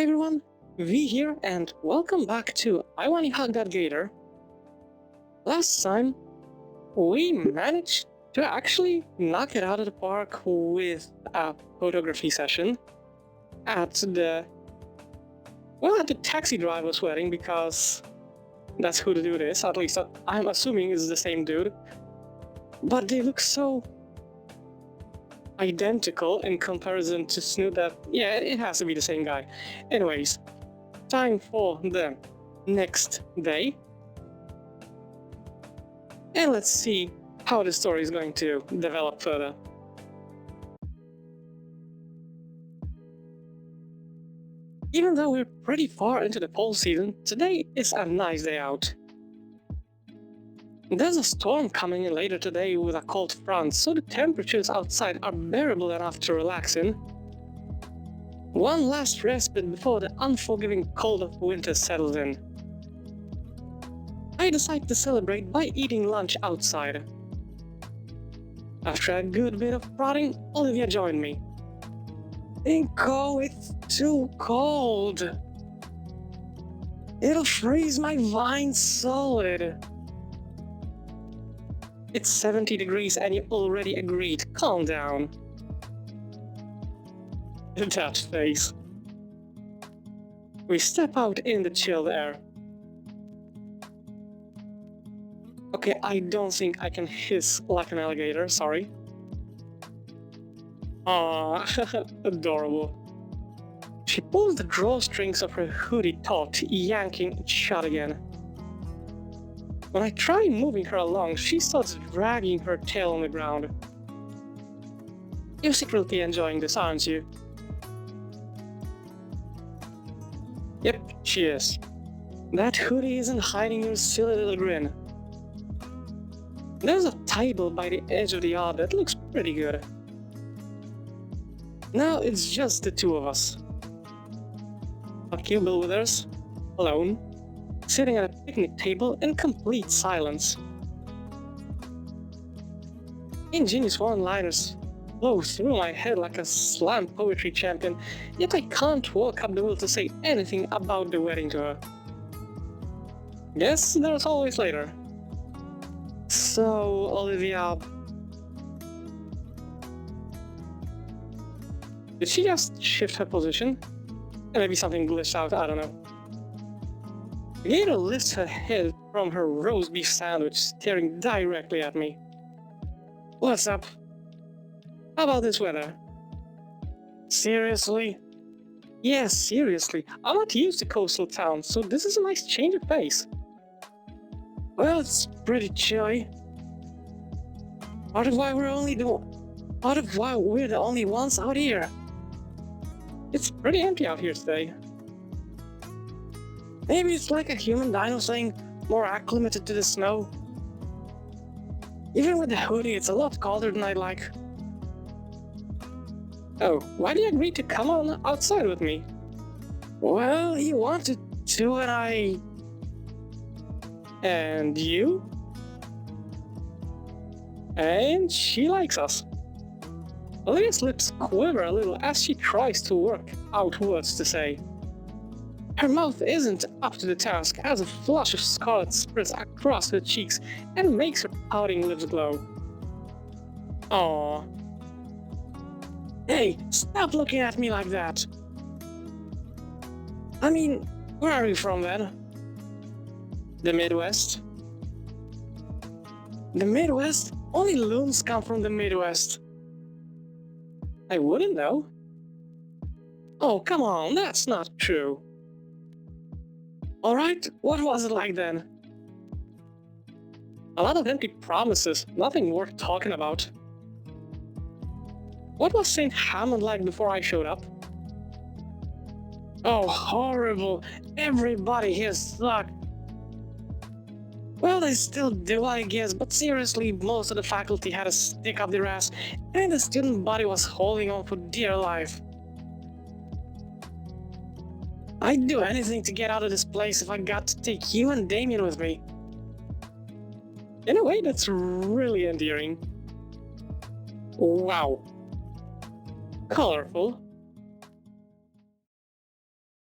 Hi everyone, V here and welcome back to Wani Gator. Last time, we managed to actually knock it out of the park with a photography session at the taxi driver's wedding, because that's who the dude is, at least I'm assuming it's the same dude. But they look so identical in comparison to Snoot that, yeah, it has to be the same guy. Anyways, time for the next day. And let's see how the story is going to develop further. Even though we're pretty far into the fall season, today is a nice day out. There's a storm coming in later today with a cold front, so the temperatures outside are bearable enough to relax in. One last respite before the unforgiving cold of winter settles in. I decide to celebrate by eating lunch outside. After a good bit of prodding, Olivia joined me. Inko, it's too cold. It'll freeze my vine solid. It's 70 degrees and you already agreed. Calm down. That face. We step out in the chilled air. Okay, I don't think I can hiss like an alligator, sorry. Aww, adorable. She pulls the drawstrings of her hoodie taut, yanking it shut again. When I try moving her along, she starts dragging her tail on the ground. You're secretly enjoying this, aren't you? Yep, she is. That hoodie isn't hiding your silly little grin. There's a table by the edge of the yard that looks pretty good. Now it's just the two of us. Fuck Bill Withers, alone, sitting at a picnic table in complete silence. Ingenious one-liners flow through my head like a slam poetry champion, yet I can't work up the will to say anything about the wedding to her. Guess there's always later. So, Olivia... Did she just shift her position? And maybe something glitched out, I don't know. Gator lifts her head from her roast beef sandwich, staring directly at me. What's up? How about this weather? Seriously? Yes, seriously. I'm not used to coastal towns, so this is a nice change of pace. Well, it's pretty chilly. Part of why we're the only ones out here. It's pretty empty out here today. Maybe it's like a human dino saying more acclimated to the snow. Even with the hoodie, it's a lot colder than I'd like. Oh, why do you agree to come on outside with me? Well, he wanted to and I... And you? And she likes us. Olivia's lips quiver a little as she tries to work out words to say. Her mouth isn't up to the task as a flush of scarlet spreads across her cheeks and makes her pouting lips glow. Aww. Hey, stop looking at me like that. I mean, where are you from then? The Midwest? The Midwest? Only loons come from the Midwest. I wouldn't know. Oh, come on, that's not true. Alright, what was it like then? A lot of empty promises, nothing worth talking about. What was St. Hammond like before I showed up? Oh, horrible. Everybody here sucked. Well, they still do, I guess, but seriously, most of the faculty had a stick up their ass, and the student body was holding on for dear life. I'd do anything to get out of this place if I got to take you and Damien with me. In a way, that's really endearing. Wow. Colorful.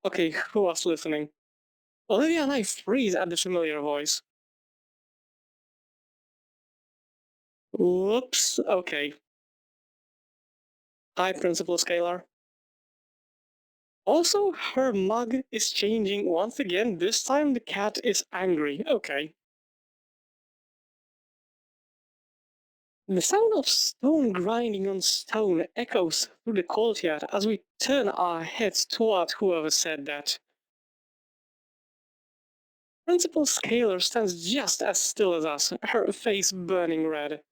Okay, who was listening? Olivia and I freeze at the familiar voice. Whoops, okay. Hi, Principal Scalar. Also, her mug is changing once again. This time the cat is angry. Okay. The sound of stone grinding on stone echoes through the courtyard as we turn our heads toward whoever said that. Principal Scalar stands just as still as us, her face burning red.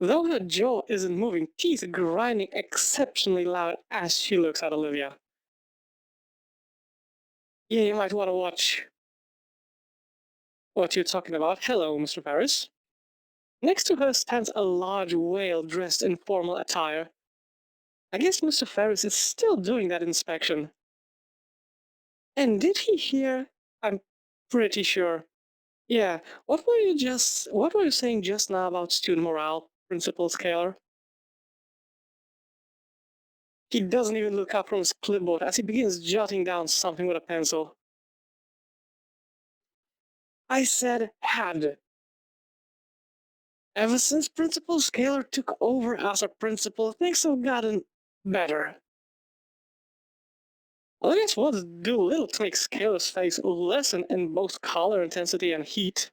Though her jaw isn't moving, teeth grinding exceptionally loud as she looks at Olivia. Yeah, you might want to watch what you're talking about. Hello, Mr. Paris. Next to her stands a large whale dressed in formal attire. I guess Mr. Ferris is still doing that inspection. And did he hear? I'm pretty sure. Yeah, what were you saying just now about student morale, Principal Scalar? He doesn't even look up from his clipboard as he begins jotting down something with a pencil. I said had. Ever since Principal Scalar took over as a principal, things have gotten better. Well, I guess we'll do little to make Scalar's face lessen in both color intensity and heat.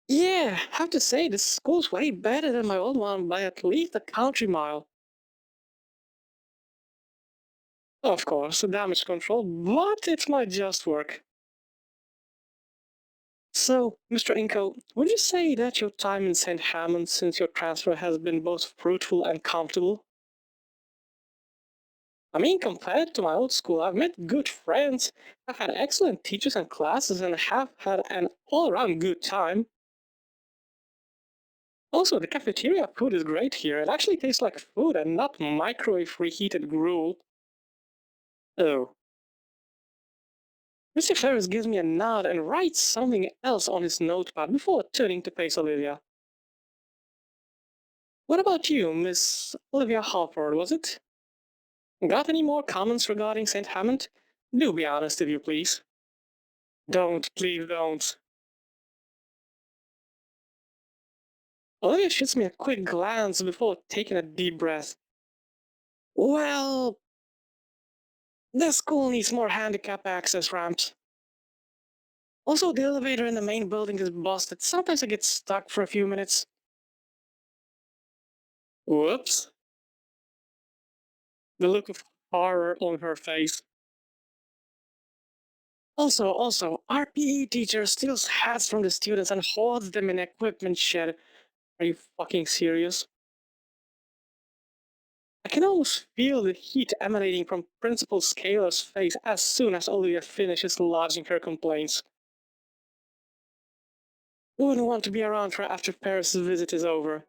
Yeah, have to say, this school's way better than my old one by at least a country mile. Of course, damage control, but it might just work. So, Mr. Inko, would you say that your time in St. Hammond since your transfer has been both fruitful and comfortable? I mean, compared to my old school, I've met good friends, I've had excellent teachers and classes, and have had an all-around good time. Also, the cafeteria food is great here. It actually tastes like food and not microwave reheated gruel. Oh. Mr. Ferris gives me a nod and writes something else on his notepad before turning to face Olivia. What about you, Miss Olivia Halford, was it? Got any more comments regarding St. Hammond? Do be honest, if you please. Don't, please don't. Olivia shoots me a quick glance before taking a deep breath. Well, the school needs more handicap access ramps. Also, the elevator in the main building is busted. Sometimes I get stuck for a few minutes. Whoops. The look of horror on her face. Also, our PE teacher steals hats from the students and hoards them in equipment shed. Are you fucking serious? I can almost feel the heat emanating from Principal Scalar's face as soon as Olivia finishes lodging her complaints. Wouldn't want to be around her after Paris' visit is over.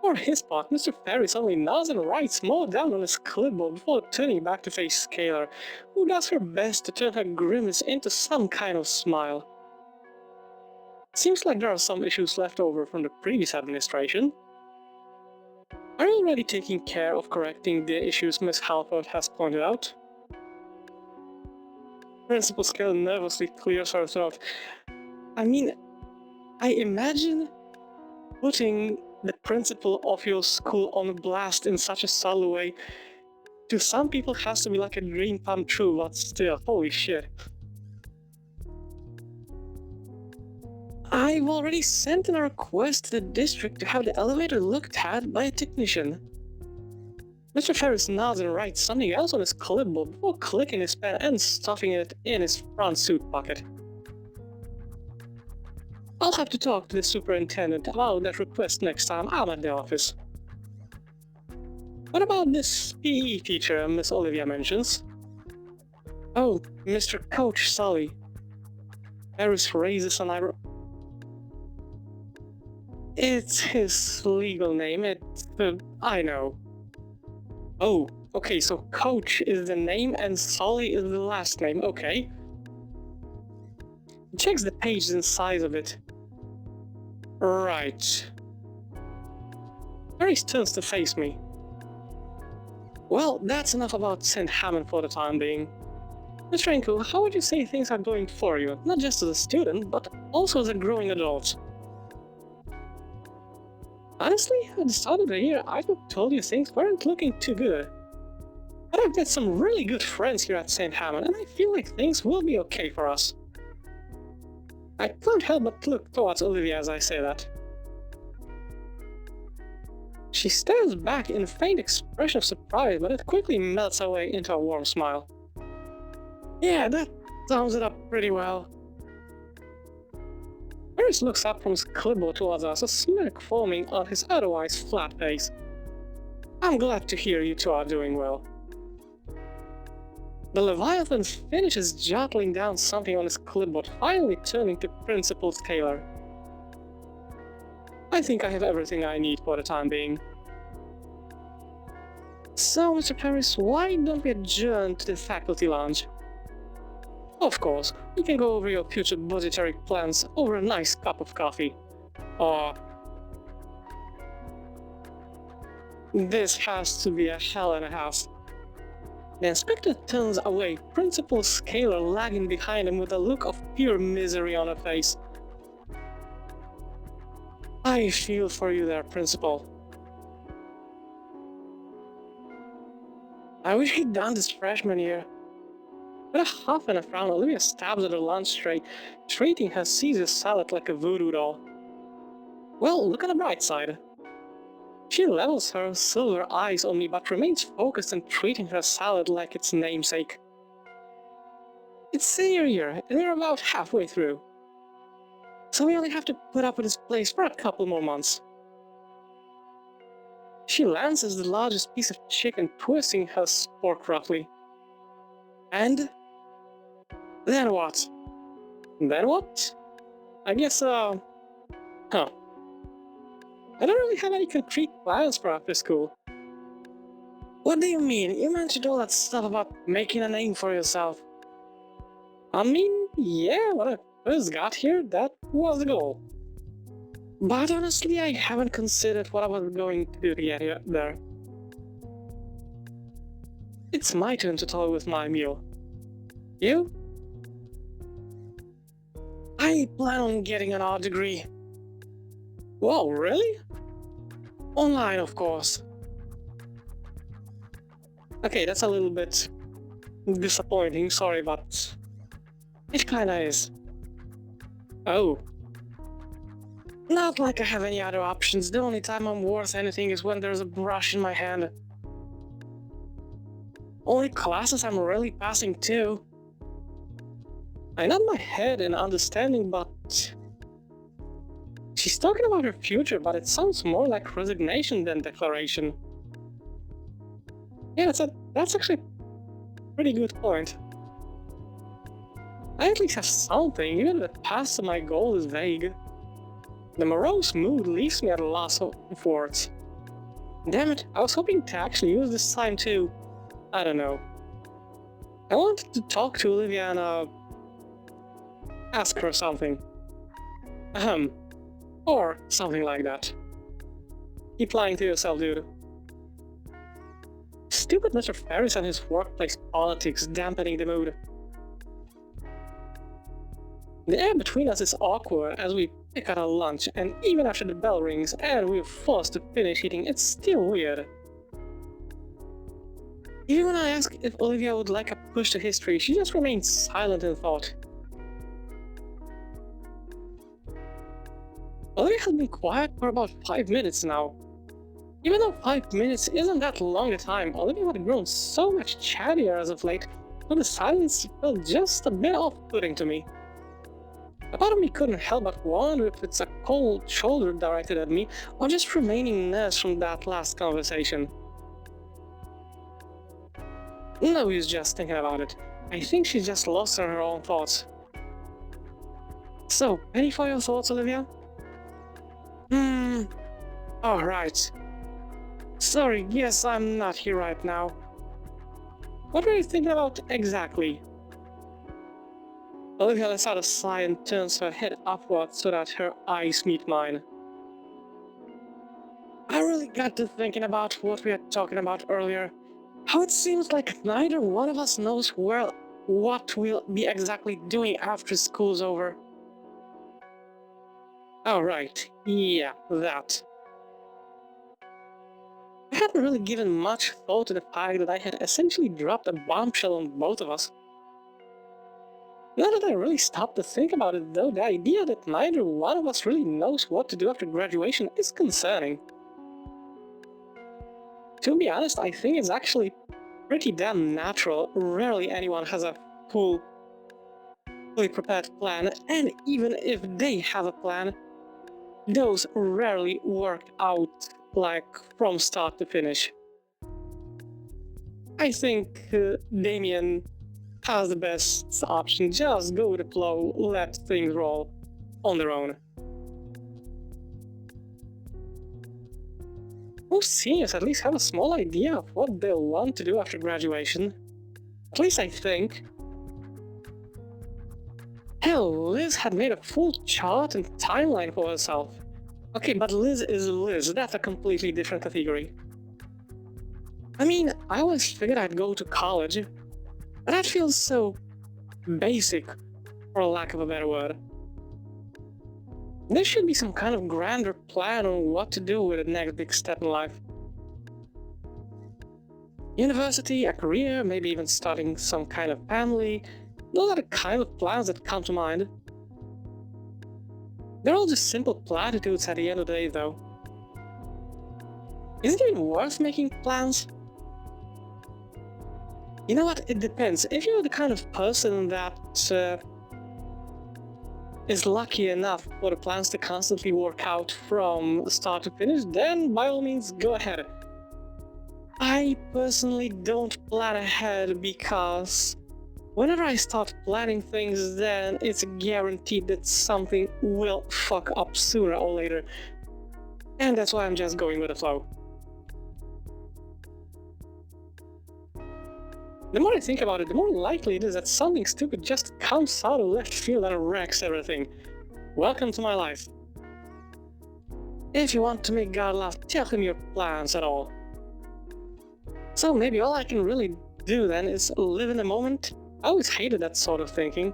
For his part, Mr. Ferris only nods and writes more down on his clipboard before turning back to face Scalar, who does her best to turn her grimace into some kind of smile. Seems like there are some issues left over from the previous administration. Are you already taking care of correcting the issues Miss Halford has pointed out? Principal Scalar nervously clears her throat. I mean, I imagine putting the principal of your school on blast in such a subtle way to some people has to be like a dream come true, but still, holy shit. I've already sent in a request to the district to have the elevator looked at by a technician. Mr. Ferris nods and writes something else on his clipboard before clicking his pen and stuffing it in his front suit pocket. I'll have to talk to the superintendent about that request next time I'm at the office. What about this PE teacher Miss Olivia mentions? Oh, Mr. Coach Sully. Ferris raises an eyebrow. It's his legal name, I know. Oh, okay, so Coach is the name and Sully is the last name, okay. He checks the page and size of it. Right. Paris turns to face me. Well, that's enough about St. Hammond for the time being. Mr. Enku, how would you say things are going for you, not just as a student, but also as a growing adult? Honestly, at the start of the year, I would have told you things weren't looking too good. But I've got some really good friends here at St. Hammond, and I feel like things will be okay for us. I can't help but look towards Olivia as I say that. She stares back in a faint expression of surprise, but it quickly melts away into a warm smile. Yeah, that sums it up pretty well. Paris looks up from his clipboard towards us, a smirk forming on his otherwise flat face. I'm glad to hear you two are doing well. The Leviathan finishes jotting down something on his clipboard, finally turning to Principal Scalar. I think I have everything I need for the time being. So, Mr. Paris, why don't we adjourn to the faculty lounge? Of course, we can go over your future budgetary plans over a nice cup of coffee. Or... This has to be a hell and a half. The inspector turns away, Principal Scalar lagging behind him with a look of pure misery on her face. I feel for you there, Principal. I wish he'd done this freshman year. With a huff and a frown, Olivia stabs at her lunch tray, treating her Caesar salad like a voodoo doll. Well, look at the bright side. She levels her silver eyes on me but remains focused on treating her salad like its namesake. It's senior year, and we're about halfway through. So we only have to put up with this place for a couple more months. She lances the largest piece of chicken, twisting her fork roughly. And... then what? Then what? I guess, Huh. I don't really have any concrete plans for after school. What do you mean? You mentioned all that stuff about making a name for yourself. I mean, yeah, when I first got here, that was the goal. But honestly, I haven't considered what I was going to do to get there. It's my turn to toy with my meal. You? I plan on getting an art degree. Whoa, really? Online, of course. Okay, that's a little bit disappointing, sorry, but it kinda is. Oh. Not like I have any other options. The only time I'm worth anything is when there's a brush in my hand. Only classes I'm really passing too. I nod my head in understanding, but... She's talking about her future, but it sounds more like resignation than declaration. Yeah, that's actually a pretty good point. I at least have something, even if the path to my goal is vague. The morose mood leaves me at a loss of words. Damn it, I was hoping to actually use this time to... I don't know. I wanted to talk to Olivia and, ask her something. Or something like that. Keep lying to yourself, dude. Stupid Mr. Ferris and his workplace politics dampening the mood. The air between us is awkward as we pick at our lunch, and even after the bell rings and we're forced to finish eating, it's still weird. Even when I ask if Olivia would like a push to history, she just remains silent in thought. Olivia has been quiet for about 5 minutes now. Even though 5 minutes isn't that long a time, Olivia had grown so much chattier as of late, so the silence felt just a bit off-putting to me. A part of me couldn't help but wonder if it's a cold shoulder directed at me, or just remaining nerves from that last conversation. No use just thinking about it. I think she's just lost in her own thoughts. So, any for your thoughts, Olivia? Alright. Sorry, yes, I'm not here right now. What were you thinking about exactly? Olivia lets out a sigh and turns her head upward so that her eyes meet mine. I really got to thinking about what we were talking about earlier. How it seems like neither one of us knows well what we'll be exactly doing after school's over. Oh, right. Yeah, that. I hadn't really given much thought to the fact that I had essentially dropped a bombshell on both of us. Now that I really stopped to think about it, though, the idea that neither one of us really knows what to do after graduation is concerning. To be honest, I think it's actually pretty damn natural. Rarely anyone has a fully prepared plan, and even if they have a plan, those rarely work out like from start to finish. I think Damien has the best option. Just go with the flow, let things roll on their own. Most seniors at least have a small idea of what they'll want to do after graduation. At least I think. Hell, Liz had made a full chart and timeline for herself. Okay, but Liz is Liz, that's a completely different category. I mean, I always figured I'd go to college, but that feels so basic, for lack of a better word. There should be some kind of grander plan on what to do with the next big step in life. University, a career, maybe even starting some kind of family. Those are the kind of plans that come to mind. They're all just simple platitudes at the end of the day, though. Is it even worth making plans? You know what? It depends. If you're the kind of person that is lucky enough for the plans to constantly work out from start to finish, then by all means go ahead. I personally don't plan ahead because whenever I start planning things, then it's guaranteed that something will fuck up sooner or later. And that's why I'm just going with the flow. The more I think about it, the more likely it is that something stupid just comes out of left field and wrecks everything. Welcome to my life. If you want to make God laugh, tell him your plans at all. So maybe all I can really do then is live in the moment. I always hated that sort of thinking.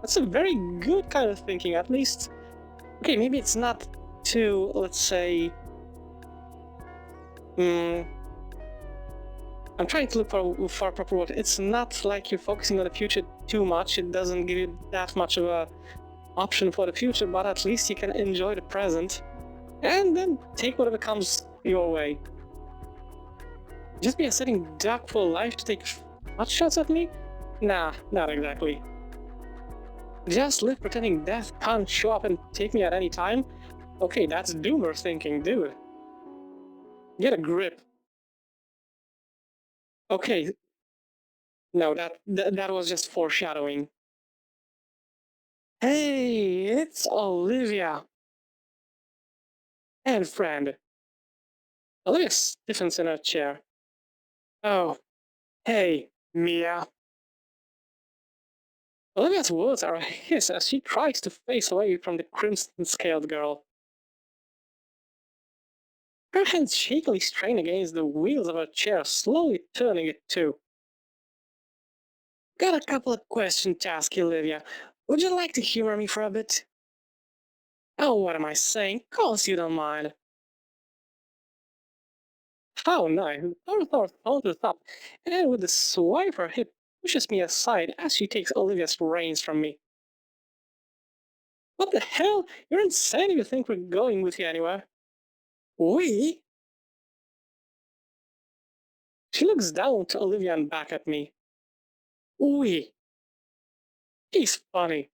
That's a very good kind of thinking, at least. Okay, maybe it's not too, let's say... I'm trying to look for a proper word. It's not like you're focusing on the future too much. It doesn't give you that much of a option for the future, but at least you can enjoy the present and then take whatever comes your way. Just be a sitting duck for life to take hot shots at me? Nah, not exactly. Just live pretending death can't show up and take me at any time? Okay, that's doomer thinking, dude. Get a grip. Okay. No, that was just foreshadowing. Hey, it's Olivia. And friend. Olivia stiffens in her chair. Oh, hey, Mia. Olivia's words are a hiss as she tries to face away from the crimson-scaled girl. Her hands shakily strain against the wheels of her chair, slowly turning it too. Got a couple of questions to ask you, Olivia. Would you like to humor me for a bit? Oh, what am I saying? Course you don't mind. How nice. Thor saunters up, and with a swipe of her hip, pushes me aside as she takes Olivia's reins from me. What the hell? You're insane if you think we're going with you anywhere. We? She looks down to Olivia and back at me. We. He's funny.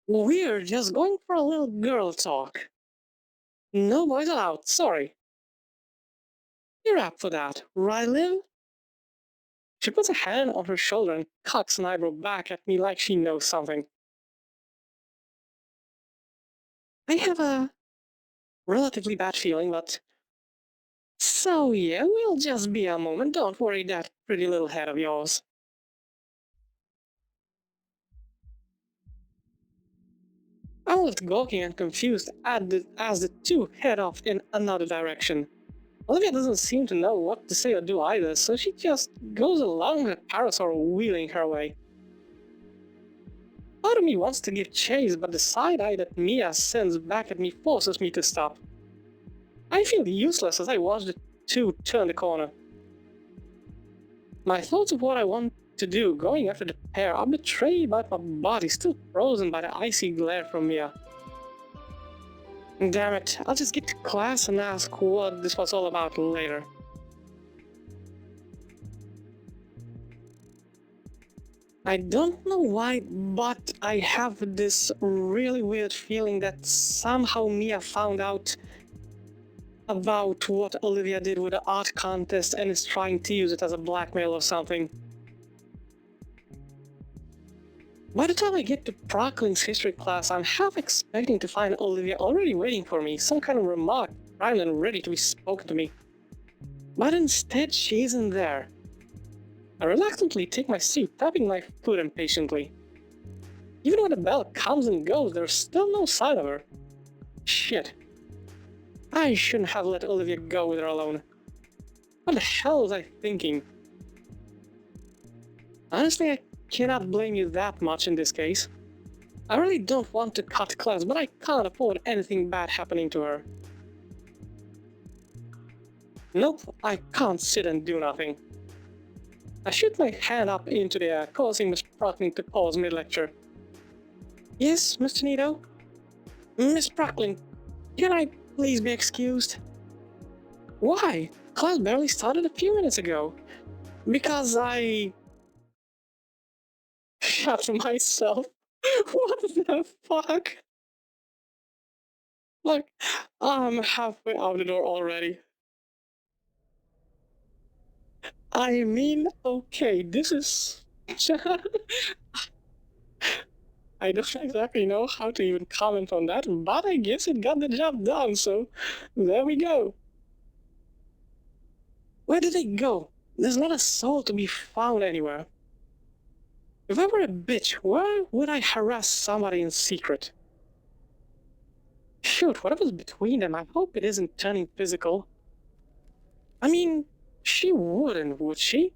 We're just going for a little girl talk. No boys allowed, sorry. You're up for that, right, Liv? She puts a hand on her shoulder and cocks an eyebrow back at me like she knows something. I have a relatively bad feeling, but... So yeah, we'll just be a moment, don't worry that pretty little head of yours. I'm left gawking and confused as the two head off in another direction. Olivia doesn't seem to know what to say or do either, so she just goes along with parasol wheeling her way. Part of me wants to give chase, but the side eye that Mia sends back at me forces me to stop. I feel useless as I watch the two turn the corner. My thoughts of what I want to do going after the pair are betrayed by my body still frozen by the icy glare from Mia. Damn it, I'll just get to class and ask what this was all about later. I don't know why, but I have this really weird feeling that somehow Mia found out about what Olivia did with the art contest and is trying to use it as a blackmail or something. By the time I get to Prockling's history class, I'm half expecting to find Olivia already waiting for me, some kind of remark primed and ready to be spoken to me. But instead, she isn't there. I reluctantly take my seat, tapping my foot impatiently. Even when the bell comes and goes, there's still no sign of her. Shit. I shouldn't have let Olivia go with her alone. What the hell was I thinking? Honestly, I cannot blame you that much in this case. I really don't want to cut class, but I can't afford anything bad happening to her. Nope, I can't sit and do nothing. I shoot my hand up into the air, causing Miss Prockling to pause mid-lecture. Yes, Mr. Nito? Miss Prockling, can I please be excused? Why? Class barely started a few minutes ago. Because I... shot myself. What the fuck? Like, I'm halfway out the door already. I mean, okay, this is... I don't exactly know how to even comment on that, but I guess it got the job done, so there we go. Where did they go? There's not a soul to be found anywhere. If I were a bitch, why would I harass somebody in secret? Shoot, whatever's between them, I hope it isn't turning physical. I mean, she wouldn't, would she?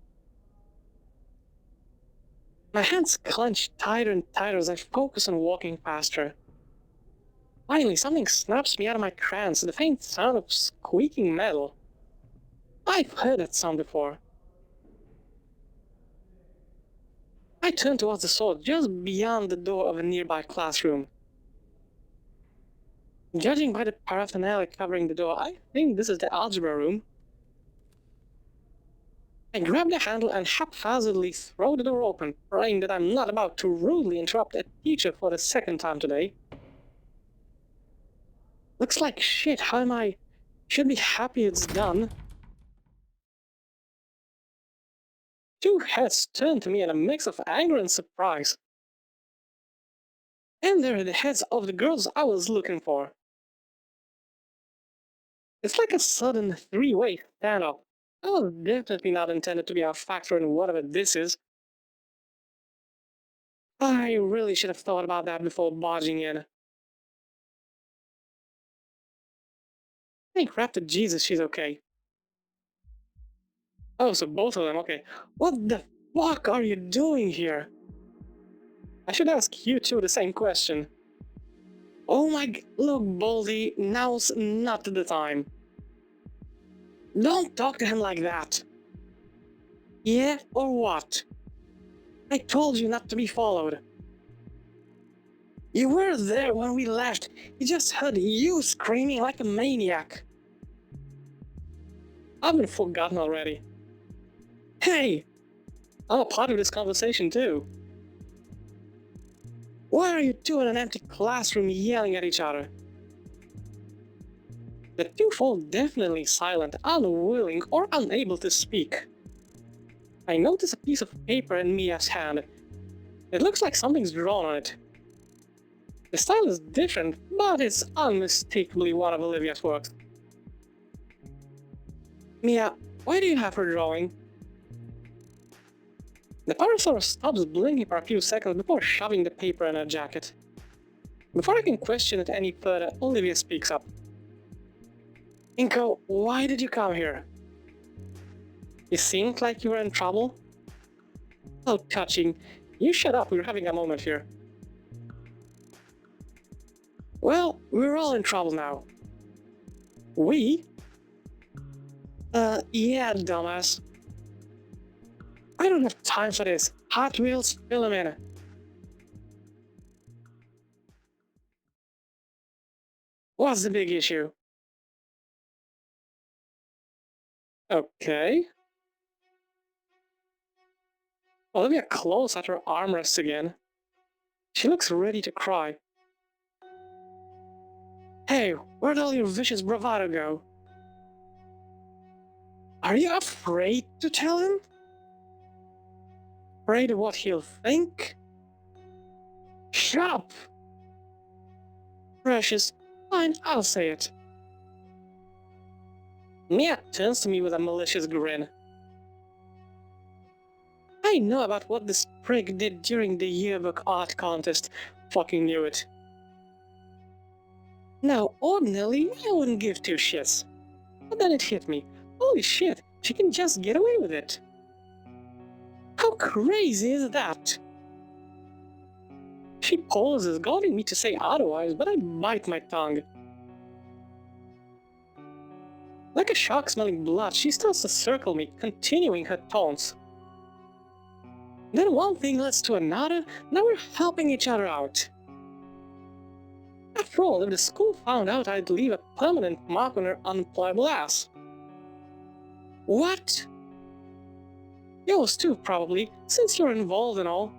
My hands clench tighter and tighter as I focus on walking past her. Finally, something snaps me out of my trance, the faint sound of squeaking metal. I've heard that sound before. I turn towards the sword just beyond the door of a nearby classroom. Judging by the paraphernalia covering the door, I think this is the algebra room. I grab the handle and haphazardly throw the door open, praying that I'm not about to rudely interrupt a teacher for the second time today. Looks like shit, how am I? Should be happy it's done. Two heads turn to me in a mix of anger and surprise. And they're the heads of the girls I was looking for. It's like a sudden three-way standoff. I was definitely not intended to be a factor in whatever this is. I really should have thought about that before barging in. Thank crap to Jesus she's okay. Oh, so both of them, okay. What the fuck are you doing here? I should ask you two the same question. Oh look, Baldy, now's not the time. Don't talk to him like that. Yeah, or what? I told you not to be followed. You were there when we left. He just heard you screaming like a maniac. I've been forgotten already. Hey! I'm a part of this conversation too. Why are you two in an empty classroom yelling at each other? The two fall definitely silent, unwilling or unable to speak. I notice a piece of paper in Mia's hand. It looks like something's drawn on it. The style is different, but it's unmistakably one of Olivia's works. Mia, why do you have her drawing? The parasol stops blinking for a few seconds before shoving the paper in her jacket. Before I can question it any further, Olivia speaks up. Inko, why did you come here? You seemed like you were in trouble? Oh, touching. You shut up, we're having a moment here. Well, we're all in trouble now. We? Yeah, dumbass. I don't have time for this. Hot Wheels, fill 'em in. What's the big issue? Okay. Olivia claws at her armrest again. She looks ready to cry. Hey, where'd all your vicious bravado go? Are you afraid to tell him? Afraid of what he'll think? Shut up! Precious, fine, I'll say it. Mia turns to me with a malicious grin. I know about what this prig did during the yearbook art contest. Fucking knew it. Now, ordinarily, I wouldn't give two shits. But then it hit me. Holy shit, she can just get away with it. How crazy is that? She pauses, guarding me to say otherwise, but I bite my tongue. Like a shark smelling blood, she starts to circle me, continuing her taunts. Then one thing leads to another, now we're helping each other out. After all, if the school found out, I'd leave a permanent mark on her unemployable ass. What? Yours too, probably, since you're involved and all.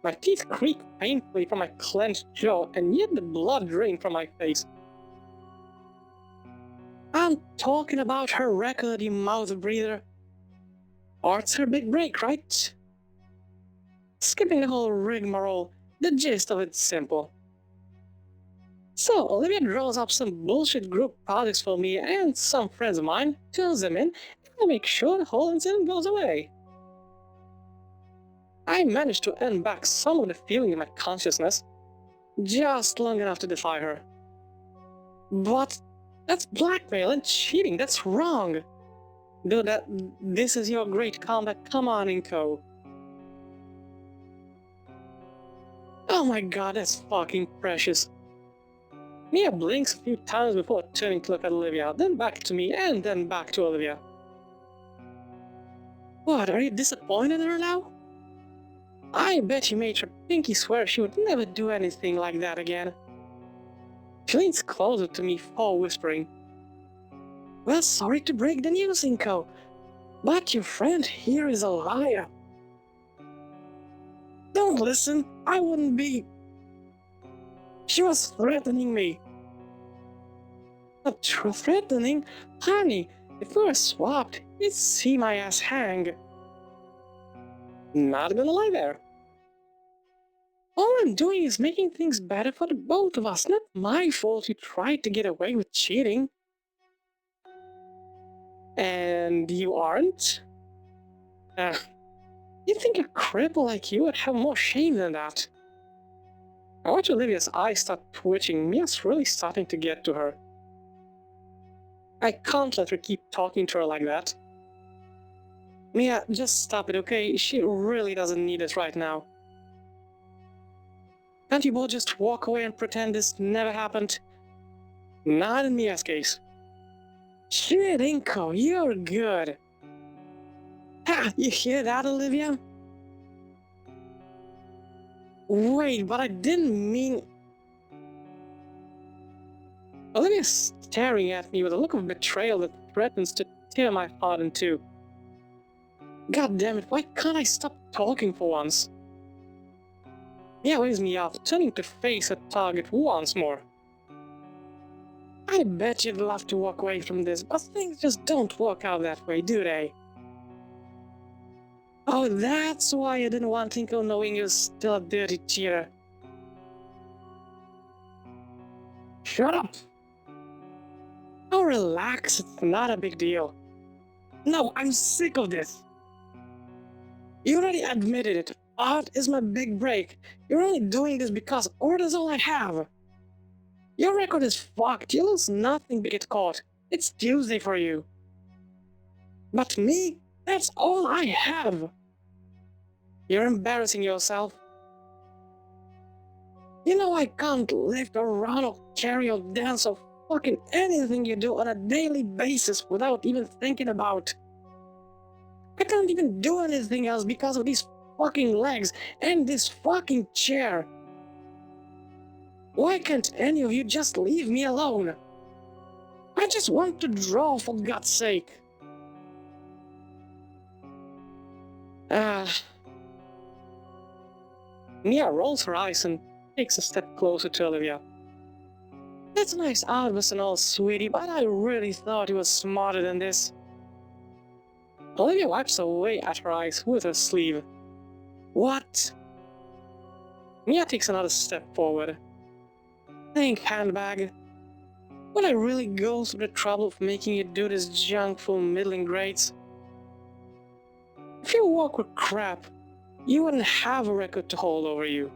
My teeth creak painfully from my clenched jaw, and yet the blood drained from my face. I'm talking about her record, you mouth breather. Art's her big break, right? Skipping the whole rigmarole, the gist of it's simple. So, Olivia draws up some bullshit group projects for me and some friends of mine, turns them in, and I make sure the whole incident goes away. I managed to earn back some of the feeling in my consciousness, just long enough to defy her. But that's blackmail and cheating, that's wrong! Dude, this is your great comeback, come on, Inko. Oh my god, that's fucking precious. Mia blinks a few times before turning to look at Olivia, then back to me, and then back to Olivia. What, are you disappointed in her now? I bet you made her pinky swear she would never do anything like that again. She leans closer to me, full whispering. Well, sorry to break the news, Inko, but your friend here is a liar. Don't listen, I wouldn't be... She was threatening me. Not threatening? Honey, if we were swapped, you'd see my ass hang. Not gonna lie there. All I'm doing is making things better for the both of us, not my fault you tried to get away with cheating. And you aren't? You'd think a cripple like you would have more shame than that. I watch Olivia's eyes start twitching. Mia's really starting to get to her. I can't let her keep talking to her like that. Mia, just stop it, okay? She really doesn't need it right now. Can't you both just walk away and pretend this never happened? Not in Mia's case. Shit, Inko, you're good. Ha! You hear that, Olivia? Wait, but I didn't mean... Olivia's staring at me with a look of betrayal that threatens to tear my heart in two. God damn it, why can't I stop talking for once? Mia waves me off, turning to face her target once more. I bet you'd love to walk away from this, but things just don't work out that way, do they? Oh, that's why you didn't want Inko knowing you're still a dirty cheater. Shut up! Oh, relax, it's not a big deal. No, I'm sick of this. You already admitted it. Art is my big break. You're only doing this because art is all I have. Your record is fucked. You lose nothing but get caught. It's Tuesday for you. But me, that's all I have. You're embarrassing yourself. You know I can't lift or run or carry or dance or fucking anything you do on a daily basis without even thinking about. I can't even do anything else because of these fucking legs and this fucking chair. Why can't any of you just leave me alone? I just want to draw, for God's sake. Mia rolls her eyes and takes a step closer to Olivia. That's nice advice and all, sweetie, but I really thought you were smarter than this. Olivia wipes away at her eyes with her sleeve. What? Mia takes another step forward. Think, handbag. Would I really go through the trouble of making you do this junk for middling grades? If your work were crap, you wouldn't have a record to hold over you.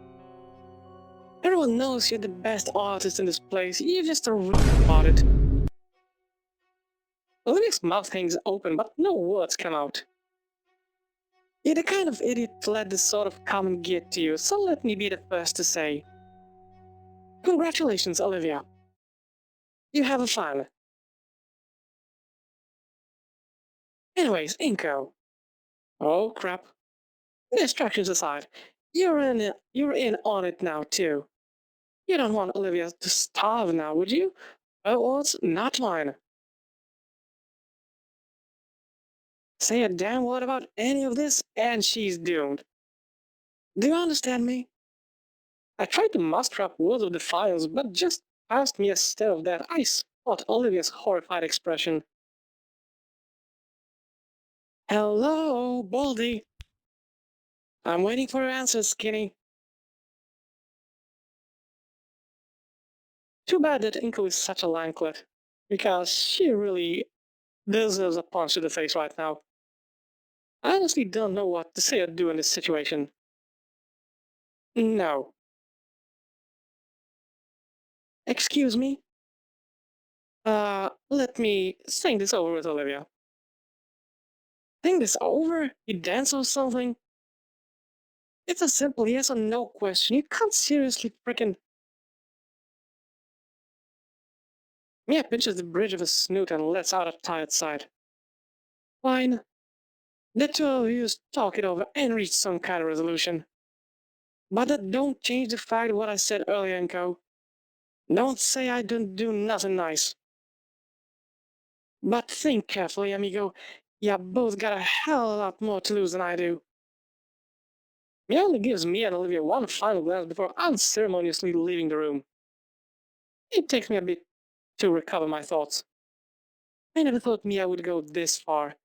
Everyone knows you're the best artist in this place, you're just a about it. Olivia's mouth hangs open, but no words come out. You're the kind of idiot to let this sort of comment get to you, so let me be the first to say. Congratulations, Olivia. You have a fan. Anyways, Inko. Oh crap. Distractions aside, you're in on it now too. You don't want Olivia to starve now, would you? Words, not mine. Say a damn word about any of this, and she's doomed. Do you understand me? I tried to muster up words of defiance, but just past me instead of that, I spot Olivia's horrified expression. Hello, Baldy. I'm waiting for your answers, Skinny. Too bad that Inko is such a lanklet, because she really deserves a punch to the face right now. I honestly don't know what to say or do in this situation. No. Excuse me? Let me think this over with Olivia. Think this over? You dance or something? It's a simple yes or no question. You can't seriously frickin'. Mia pinches the bridge of his snoot and lets out a tired sigh. Fine. The two of you talk it over and reach some kind of resolution. But that don't change the fact of what I said earlier, Inko. Don't say I don't do nothing nice. But think carefully, amigo. You both got a hell of a lot more to lose than I do. Mia only gives me and Olivia one final glance before unceremoniously leaving the room. It takes me a bit to recover my thoughts. I never thought Mia would go this far.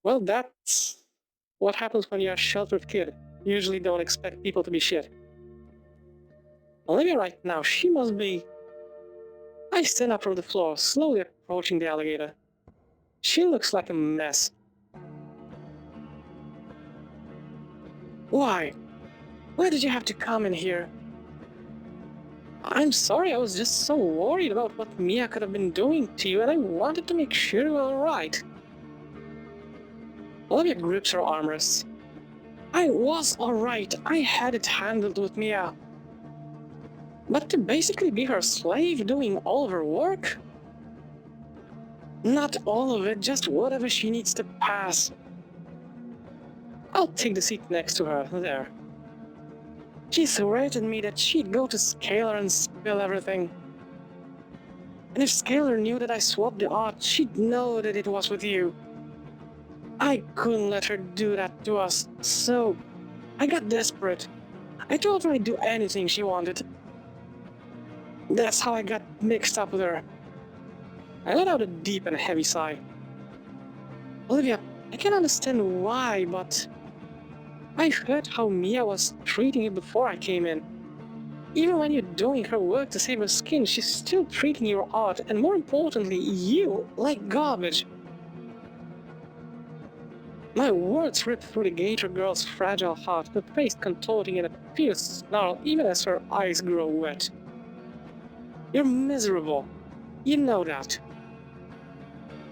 Well, that's what happens when you're a sheltered kid. You usually don't expect people to be shit. Olivia right now, she must be... I stand up from the floor, slowly approaching the alligator. She looks like a mess. Why? Why did you have to come in here? I'm sorry, I was just so worried about what Mia could have been doing to you, and I wanted to make sure you were alright. Olivia grips her armrests. I was alright, I had it handled with Mia. But to basically be her slave doing all of her work? Not all of it, just whatever she needs to pass. I'll take the seat next to her, there. She threatened me that she'd go to Scalar and spill everything. And if Scalar knew that I swapped the art, she'd know that it was with you. I couldn't let her do that to us, so I got desperate. I told her I'd do anything she wanted. That's how I got mixed up with her. I let out a deep and heavy sigh. Olivia, I can understand why, but I heard how Mia was treating you before I came in. Even when you're doing her work to save her skin, she's still treating your art, and more importantly, you, like garbage. My words ripped through the Gator girl's fragile heart, her face contorting in a fierce snarl even as her eyes grow wet. You're miserable. You know that.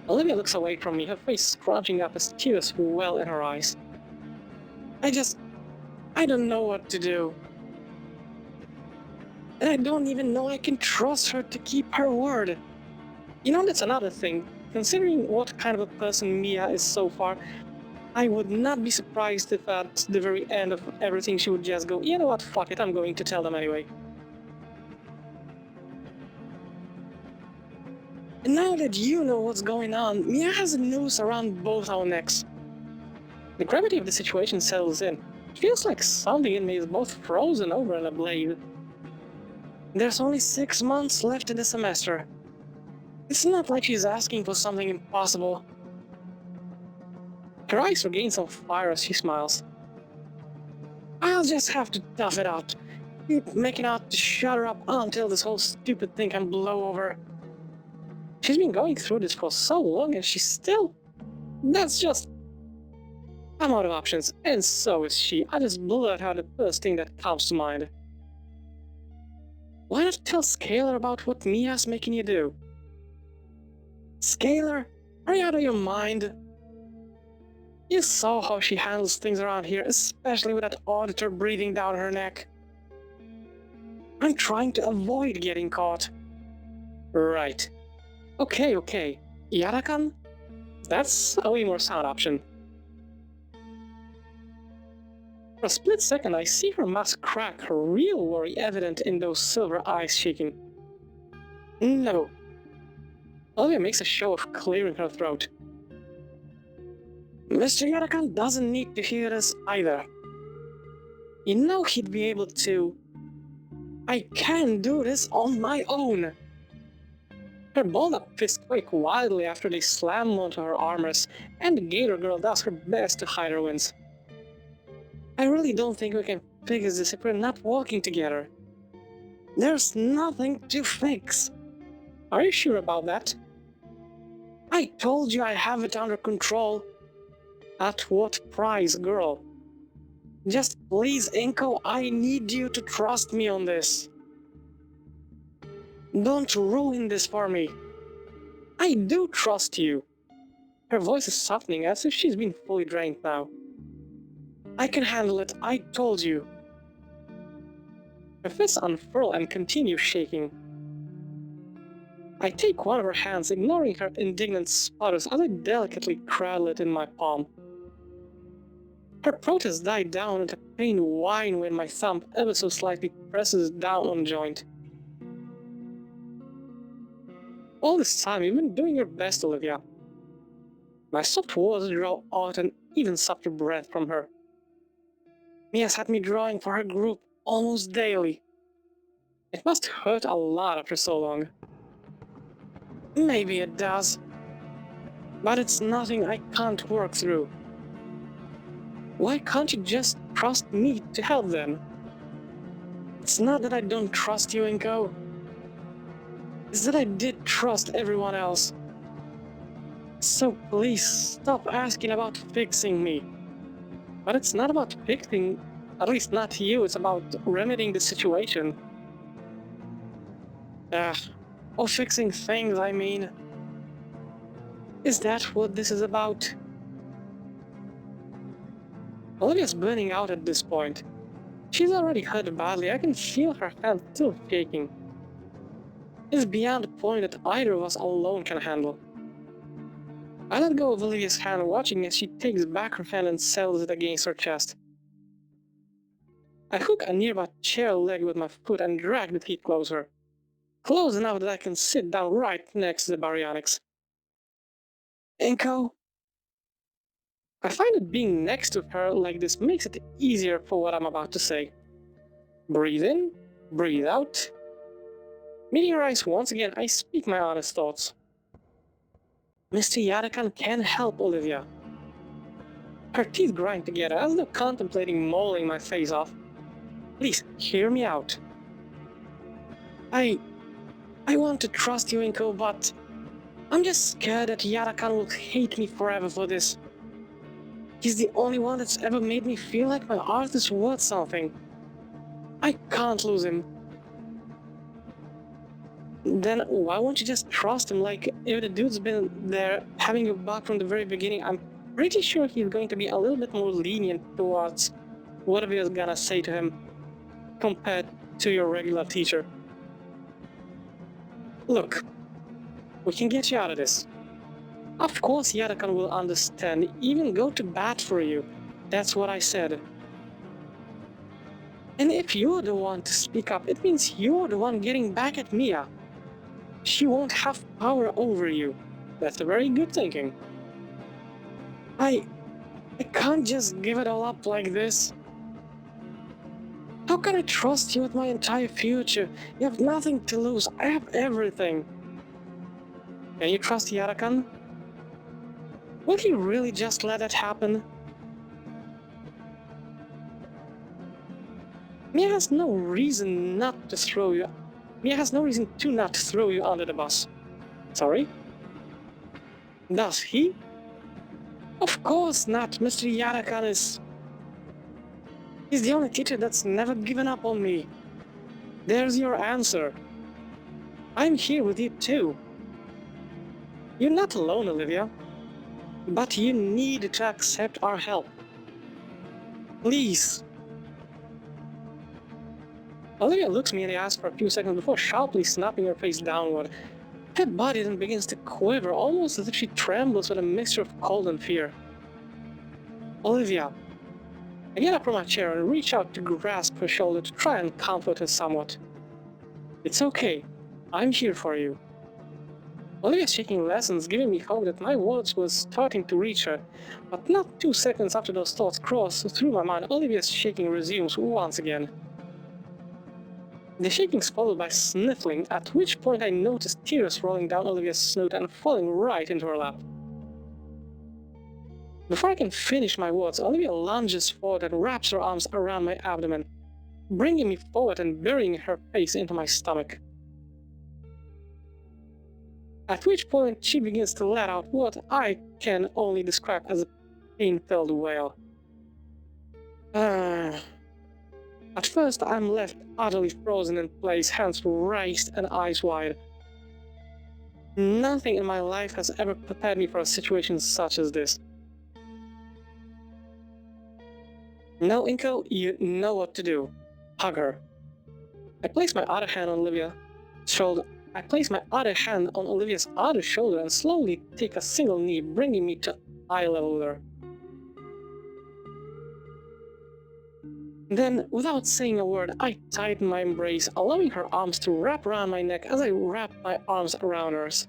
Olivia looks away from me, her face scrunching up as tears well in her eyes. I don't know what to do. And I don't even know I can trust her to keep her word. You know, that's another thing. Considering what kind of a person Mia is so far, I would not be surprised if at the very end of everything she would just go, you know what, fuck it, I'm going to tell them anyway. And now that you know what's going on, Mia has a noose around both our necks. The gravity of the situation settles in. It feels like something in me is both frozen over and ablaze. There's only 6 months left in the semester. It's not like she's asking for something impossible. Her eyes regain some fire as she smiles. I'll just have to tough it out. Keep making out to shut her up until this whole stupid thing can blow over. She's been going through this for so long and she's still... That's just... I'm out of options, and so is she. I just blurt out the first thing that comes to mind. Why not tell Scalar about what Mia's making you do? Scalar, are you out of your mind? You saw how she handles things around here, especially with that auditor breathing down her neck. I'm trying to avoid getting caught. Right. Okay. Iadakan? That's a way more sound option. For a split second, I see her mask crack, her real worry evident in those silver eyes shaking. No. Olivia makes a show of clearing her throat. Mr. Iadakan doesn't need to hear this either. You know he'd be able to... I can do this on my own! Her balled-up fists quake wildly after they slam onto her armors, and the Gator girl does her best to hide her wins. I really don't think we can fix this if we're not working together. There's nothing to fix. Are you sure about that? I told you I have it under control. At what price, girl? Just please, Inko, I need you to trust me on this. Don't ruin this for me. I do trust you. Her voice is softening as if she's been fully drained now. I can handle it, I told you. Her fists unfurl and continue shaking. I take one of her hands, ignoring her indignant sputters as I delicately cradle it in my palm. Her protest died down and a pain whine when my thumb ever so slightly presses down on the joint. All this time you've been doing your best, Olivia. My soft words draw out an even softer breath from her. Mia's had me drawing for her group almost daily. It must hurt a lot after so long. Maybe it does. But it's nothing I can't work through. Why can't you just trust me to help then? It's not that I don't trust you, Inko. It's that I did trust everyone else. So please stop asking about fixing me. But it's not about fixing, at least not you, it's about remedying the situation. Or fixing things, I mean. Is that what this is about? Olivia's burning out at this point. She's already hurt badly, I can feel her hand still shaking. It's beyond the point that either of us alone can handle. I let go of Olivia's hand, watching as she takes back her hand and settles it against her chest. I hook a nearby chair leg with my foot and drag the seat closer. Close enough that I can sit down right next to the baryonyx. Inko? I find that being next to her like this makes it easier for what I'm about to say. Breathe in, breathe out. Meeting her eyes once again, I speak my honest thoughts. Mr. Iadakan can help Olivia. Her teeth grind together as though contemplating mauling my face off. Please, hear me out. I want to trust you, Inko, but... I'm just scared that Iadakan will hate me forever for this. He's the only one that's ever made me feel like my art is worth something. I can't lose him. Then why won't you just trust him? Like, if the dude's been there having your back from the very beginning, I'm pretty sure he's going to be a little bit more lenient towards whatever you're gonna say to him compared to your regular teacher. Look, we can get you out of this. Of course Iadakan will understand, even go to bat for you. That's what I said. And if you're the one to speak up, it means you're the one getting back at Mia. She won't have power over you. That's a very good thinking. I can't just give it all up like this. How can I trust you with my entire future? You have nothing to lose. I have everything. Can you trust Iadakan? Will he really just let that happen? Mia has no reason not to throw you. Mia has no reason to not throw you under the bus. Sorry? Does he? Of course not. Mr. Iadakan is... He's the only teacher that's never given up on me. There's your answer. I'm here with you too. You're not alone, Olivia. But you need to accept our help. Please. Olivia looks me in the eyes for a few seconds before sharply snapping her face downward. Her body then begins to quiver, almost as if she trembles with a mixture of cold and fear. Olivia. I get up from my chair and reach out to grasp her shoulder to try and comfort her somewhat. It's okay. I'm here for you. Olivia's shaking lessens, giving me hope that my words were starting to reach her, but not 2 seconds after those thoughts cross through my mind, Olivia's shaking resumes once again. The shaking's followed by sniffling, at which point I noticed tears rolling down Olivia's snout and falling right into her lap. Before I can finish my words, Olivia lunges forward and wraps her arms around my abdomen, bringing me forward and burying her face into my stomach. At which point she begins to let out what I can only describe as a pain-filled wail. At first I'm left utterly frozen in place, hands raised and eyes wide. Nothing in my life has ever prepared me for a situation such as this. No, Inko, you know what to do. Hug her. I place my other hand on Olivia's shoulder and slowly take a single knee, bringing me to eye level with her. Then, without saying a word, I tighten my embrace, allowing her arms to wrap around my neck as I wrap my arms around hers.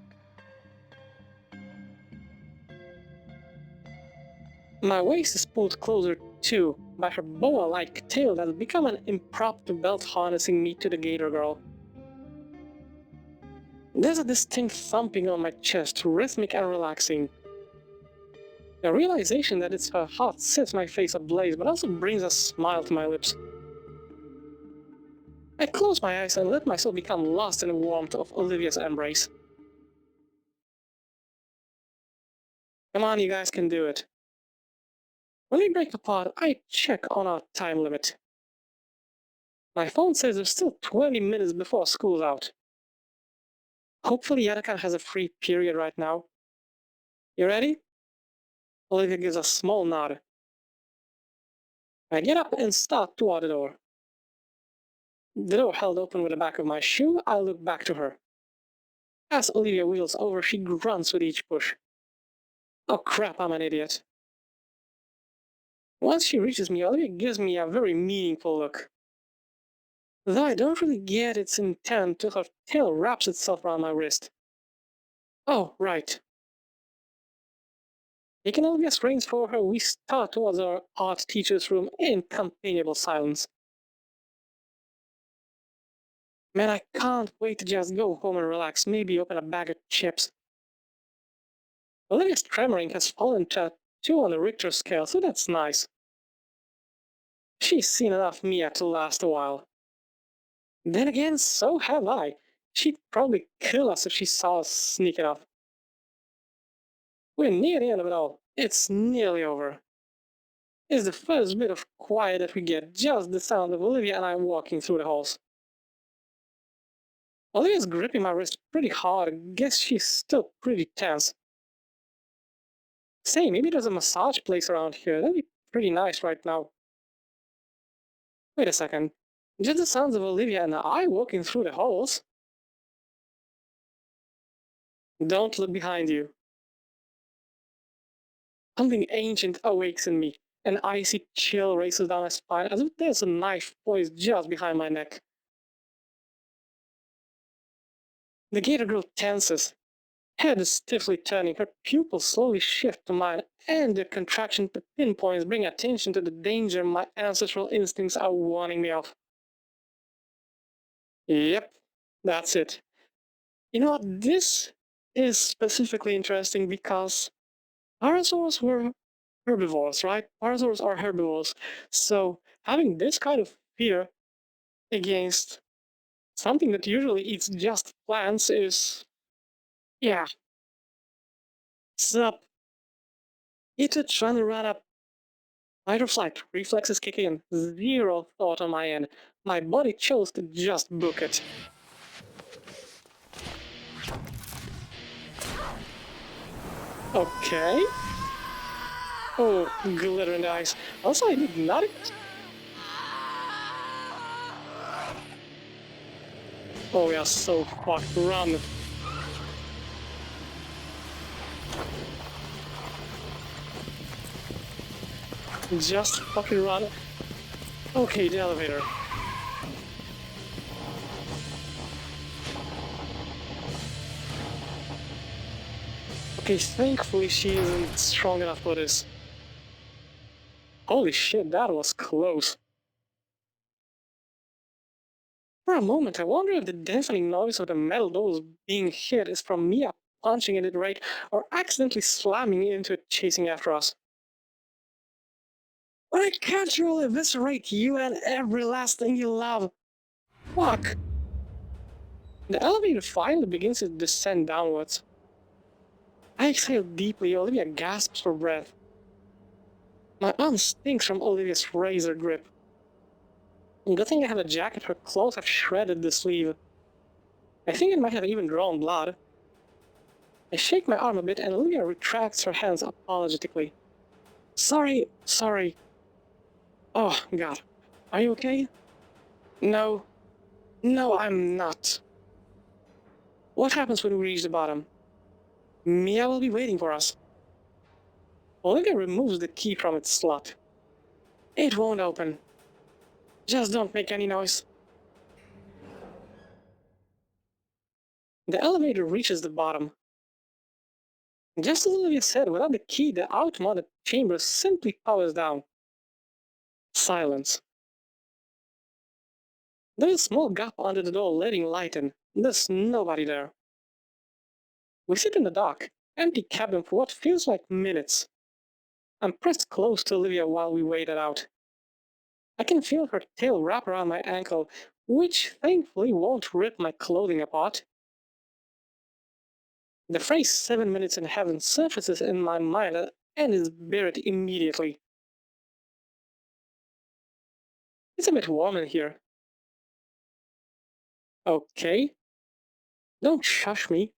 My waist is pulled closer too by her boa-like tail that has become an impromptu belt harnessing me to the Gator girl. There's a distinct thumping on my chest, rhythmic and relaxing. The realization that it's her heart sets my face ablaze, but also brings a smile to my lips. I close my eyes and let myself become lost in the warmth of Olivia's embrace. Come on, you guys can do it. When we break apart, I check on our time limit. My phone says there's still 20 minutes before school's out. Hopefully Iadakan has a free period right now. You ready? Olivia gives a small nod. I get up and start toward the door. The door held open with the back of my shoe, I look back to her. As Olivia wheels over, she grunts with each push. Oh crap, I'm an idiot. Once she reaches me, Olivia gives me a very meaningful look. Though I don't really get its intent till her tail wraps itself around my wrist. Oh, right. Taking Olivia's reins for her, we start towards our art teacher's room in companionable silence. Man, I can't wait to just go home and relax, maybe open a bag of chips. Olivia's tremoring has fallen to 2 on the Richter scale, so that's nice. She's seen enough Mia to last a while. Then again, so have I. She'd probably kill us if she saw us sneaking off. We're near the end of it all. It's nearly over. is the first bit of quiet that we get, just the sound of Olivia and I walking through the halls. Olivia's gripping my wrist pretty hard. I guess she's still pretty tense. Say, maybe there's a massage place around here. That'd be pretty nice right now. Wait a second. Just the sounds of Olivia and I walking through the halls? Don't look behind you. Something ancient awakes in me. An icy chill races down my spine as if there's a knife poised just behind my neck. The Gator girl tenses, head is stiffly turning, her pupils slowly shift to mine, and the contraction pinpoints bring attention to the danger my ancestral instincts are warning me of. Yep, that's it. You know what? This is specifically interesting because parasaurs were herbivores, right? Parasaurs are herbivores. So having this kind of fear against something that usually eats just plants is, yeah. Sup? It's trying to run up. Fight or flight, reflexes kick in. Zero thought on my end. My body chose to just book it. Okay. Oh, glitter in the eyes. Also, I did not. Oh, we are so fucked. Run. Just fucking run. Okay, the elevator. Okay, thankfully she isn't strong enough for this. Holy shit, that was close. For a moment, I wonder if the deafening noise of the metal doors being hit is from Mia punching at it right or accidentally slamming into it chasing after us. But I can't really eviscerate you and every last thing you love. Fuck. The elevator finally begins to descend downwards. I exhale deeply. Olivia gasps for breath. My arm stinks from Olivia's razor grip. Good thing I have a jacket. Her clothes have shredded the sleeve. I think it might have even drawn blood. I shake my arm a bit and Olivia retracts her hands apologetically. Sorry. Oh, God. Are you okay? No. No, I'm not. What happens when we reach the bottom? Mia will be waiting for us. Olivia removes the key from its slot. It won't open. Just don't make any noise. The elevator reaches the bottom. Just as Olivia said, without the key, the outmoded chamber simply powers down. Silence. There's a small gap under the door letting light in. There's nobody there. We sit in the dark, empty cabin for what feels like minutes. I'm pressed close to Olivia while we wait it out. I can feel her tail wrap around my ankle, which thankfully won't rip my clothing apart. The phrase 7 minutes in heaven surfaces in my mind and is buried immediately. It's a bit warm in here. Okay. Don't shush me.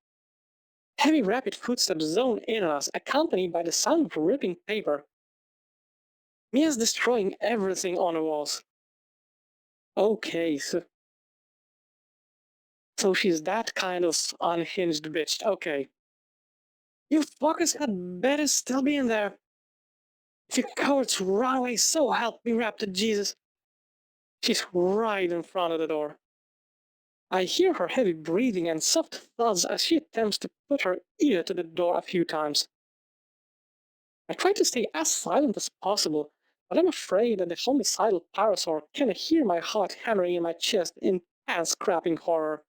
Heavy rapid footsteps zone in on us, accompanied by the sound of ripping paper. Mia's destroying everything on the walls. Okay, so she's that kind of unhinged bitch. Okay. You fuckers had better still be in there. If you cowards run away, so help me Raptor Jesus. She's right in front of the door. I hear her heavy breathing and soft thuds as she attempts to put her ear to the door a few times. I try to stay as silent as possible, but I'm afraid that the homicidal parasaur can hear my heart hammering in my chest in ass-crapping horror.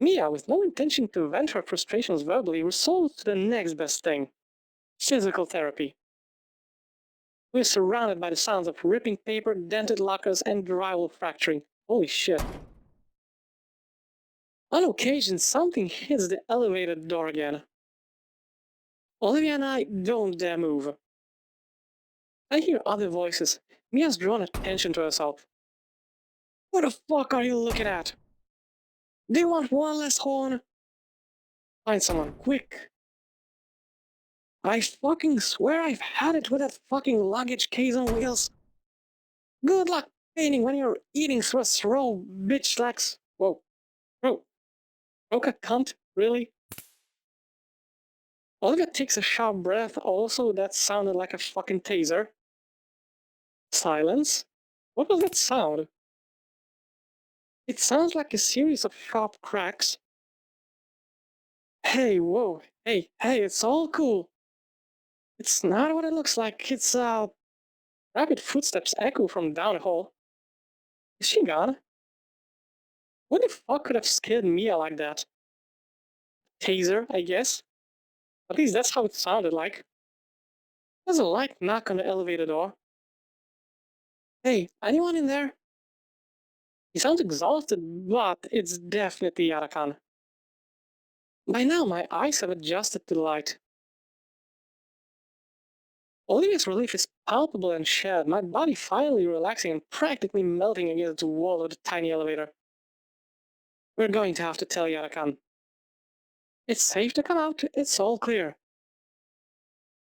Mia, with no intention to vent her frustrations verbally, resolves to the next best thing: physical therapy. We're surrounded by the sounds of ripping paper, dented lockers, and drywall fracturing. Holy shit. On occasion, something hits the elevator door again. Olivia and I don't dare move. I hear other voices. Mia's drawn attention to herself. What the fuck are you looking at? Do you want one last horn? Find someone, quick. I fucking swear I've had it with that fucking luggage case on wheels. Good luck painting when you're eating through a throw, bitch legs. Whoa. Bro. Broke a cunt? Really? Olivia takes a sharp breath. Also, that sounded like a fucking taser. Silence. What was that sound? It sounds like a series of sharp cracks. Hey, whoa. Hey, it's all cool. It's not what it looks like. It's, rapid footsteps echo from down the hall. Is she gone? What the fuck could have scared Mia like that? Taser, I guess. At least that's how it sounded like. There's a light knock on the elevator door. Hey, anyone in there? He sounds exhausted, but it's definitely Iadakan. By now, my eyes have adjusted to the light. Olivia's relief is palpable and shared, my body finally relaxing and practically melting against the wall of the tiny elevator. We're going to have to tell Iadakan. It's safe to come out, it's all clear.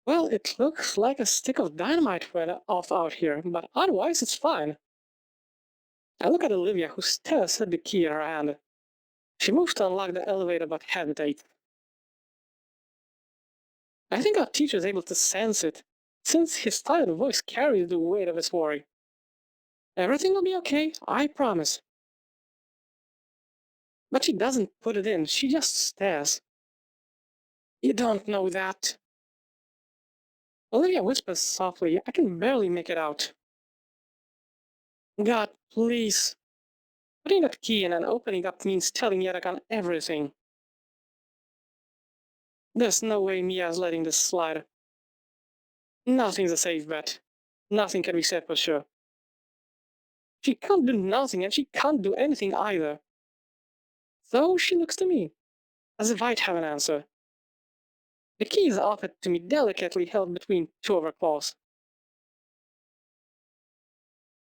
Well, it looks like a stick of dynamite went off out here, but otherwise it's fine. I look at Olivia, who stares at the key in her hand. She moves to unlock the elevator but hesitates. I think our teacher is able to sense it, since his tired voice carries the weight of his worry. Everything will be okay, I promise. But she doesn't put it in, she just stares. You don't know that. Olivia whispers softly, I can barely make it out. God, please. Putting that key in and opening up means telling Iadakan everything. There's no way Mia's letting this slide. Nothing's a safe bet. Nothing can be said for sure. She can't do nothing and she can't do anything either. So she looks to me, as if I'd have an answer. The key is offered to me delicately held between two of her claws.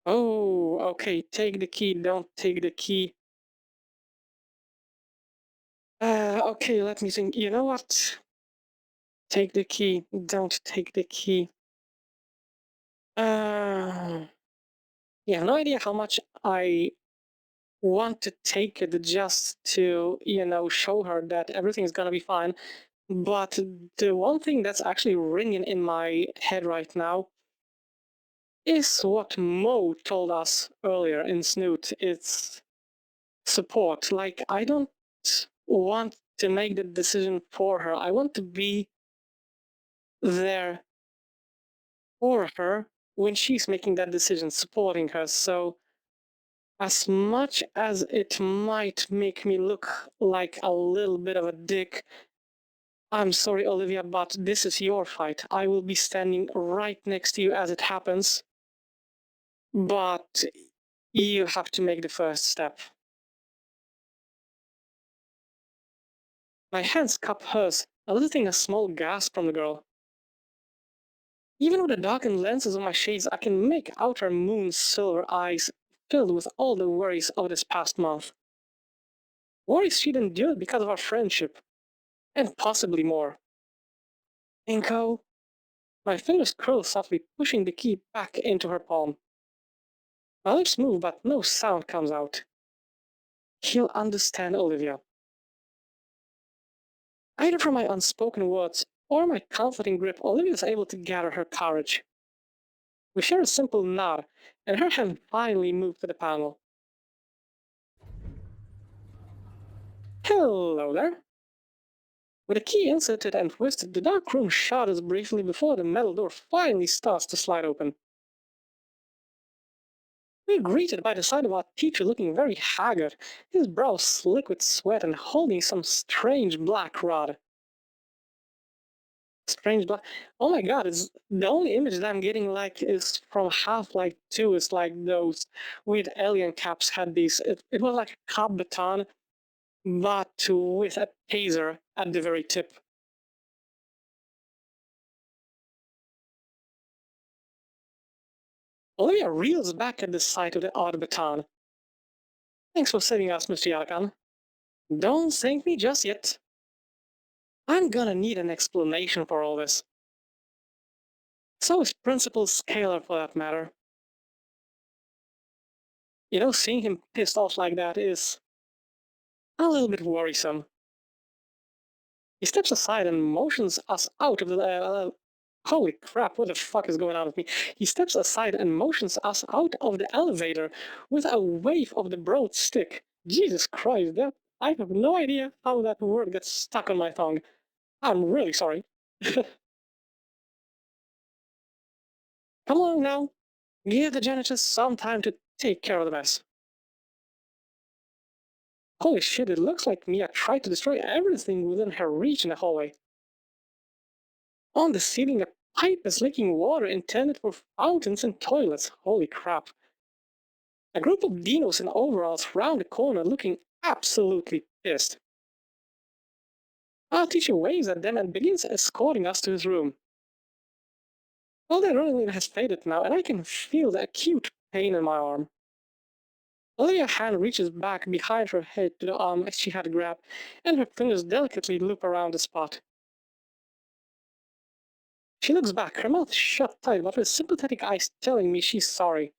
Oh, okay, take the key, don't take the key. Okay, let me think. You know what? Take the key, don't take the key. Yeah, no idea how much I want to take it just to, show her that everything is gonna be fine. But the one thing that's actually ringing in my head right now is what Mo told us earlier in Snoot. It's support. Like, I don't want to make the decision for her. I want to be there for her when she's making that decision, supporting her. So, as much as it might make me look like a little bit of a dick, I'm sorry, Olivia, but this is your fight. I will be standing right next to you as it happens. But you have to make the first step. My hands cup hers, eliciting a small gasp from the girl. Even with the darkened lenses of my shades, I can make out her moon silver eyes filled with all the worries of this past month. Worries she'd endured because of our friendship, and possibly more. Inko, my fingers curl softly, pushing the key back into her palm. My lips move, but no sound comes out. He'll understand, Olivia. Either from my unspoken words or my comforting grip, Olivia is able to gather her courage. We share a simple nod, and her hand finally moved to the panel. Hello there. With the key inserted and twisted, the dark room shudders briefly before the metal door finally starts to slide open. We're greeted by the sight of our teacher looking very haggard, his brow slick with sweat and holding some strange black rod. Strange black. Oh my god, it's the only image that I'm getting like is from Half-Life 2. It's like those weird alien caps had these. It was like a cop baton, but with a taser at the very tip. Olivia reels back at the sight of the odd baton. Thanks for saving us, Mr. Iadakan. Don't thank me just yet. I'm gonna need an explanation for all this. So is Principal Scalar, for that matter. You know, seeing him pissed off like that is a little bit worrisome. He steps aside and motions us out of the. Holy crap, what the fuck is going on with me? He steps aside and motions us out of the elevator with a wave of the broad stick. Jesus Christ, that I have no idea how that word gets stuck on my tongue. I'm really sorry. Come on now. Give the janitors some time to take care of the mess. Holy shit, it looks like Mia tried to destroy everything within her reach in the hallway. On the ceiling, a pipe is leaking water intended for fountains and toilets. Holy crap. A group of dinos in overalls round the corner looking absolutely pissed. Our teacher waves at them and begins escorting us to his room. All the adrenaline has faded now, and I can feel the acute pain in my arm. Olivia's hand reaches back behind her head to the arm she had grabbed, and her fingers delicately loop around the spot. She looks back, her mouth shut tight, but with sympathetic eyes telling me she's sorry.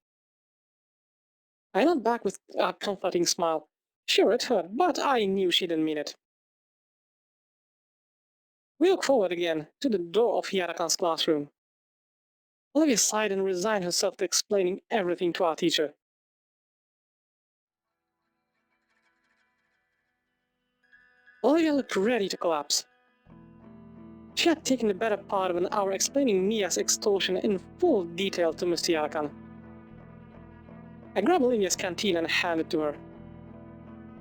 I nod back with a comforting smile. Sure, it hurt, but I knew she didn't mean it. We look forward again to the door of Iadakan's classroom. Olivia sighed and resigned herself to explaining everything to our teacher. Olivia looked ready to collapse. She had taken the better part of an hour explaining Mia's extortion in full detail to Mr. Iadakan. I grabbed Olivia's canteen and handed it to her.